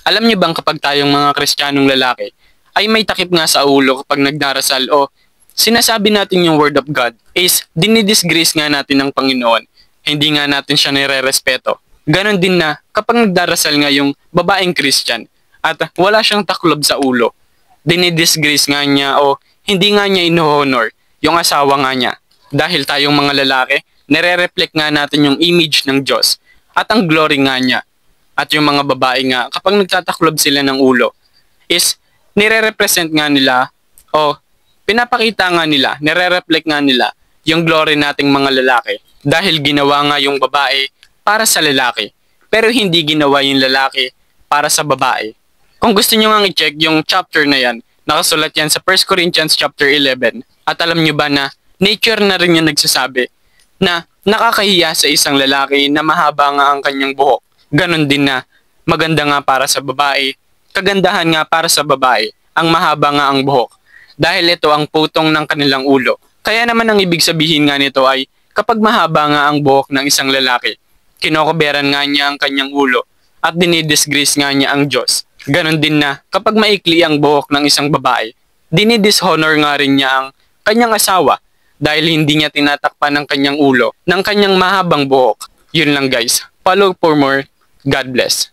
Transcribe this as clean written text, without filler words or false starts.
Alam niyo bang kapag tayong mga Kristiyanong lalaki ay may takip nga sa ulo kapag nagdarasal o sinasabi natin yung word of God is dinidisgrace nga natin ng Panginoon. Hindi nga natin siya nire-respeto. Ganon din na kapag nagdarasal nga yung babaeng Christian at wala siyang taklob sa ulo, dinidisgrace nga niya o hindi nga niya ino-honor yung asawa nga niya. Dahil tayong mga lalaki, nire-reflect nga natin yung image ng Diyos at ang glory nga niya. At yung mga babae nga, kapag nagtataklob sila ng ulo, is nire-represent nga nila o pinapakita nga nila, nire-reflect nga nila yung glory nating mga lalaki. Dahil ginawa nga yung babae para sa lalaki, pero hindi ginawa yung lalaki para sa babae. Kung gusto nyo nga i-check yung chapter na yan, nakasulat yan sa 1 Corinthians chapter 11. At alam nyo ba na nature na rin yung nagsasabi na nakakahiya sa isang lalaki na mahaba nga ang kanyang buhok. Ganon din na maganda nga para sa babae, kagandahan nga para sa babae, ang mahaba nga ang buhok. Dahil ito ang putong ng kanilang ulo. Kaya naman ang ibig sabihin nga nito ay kapag mahaba nga ang buhok ng isang lalaki, kinokoberan nga niya ang kanyang ulo at dinidisgrace nga niya ang Diyos. Ganon din na kapag maikli ang buhok ng isang babae, dinidishonor nga rin niya ang kanyang asawa dahil hindi niya tinatakpan ng kanyang ulo ng kanyang mahabang buhok. Yun lang guys. Follow for more. God bless.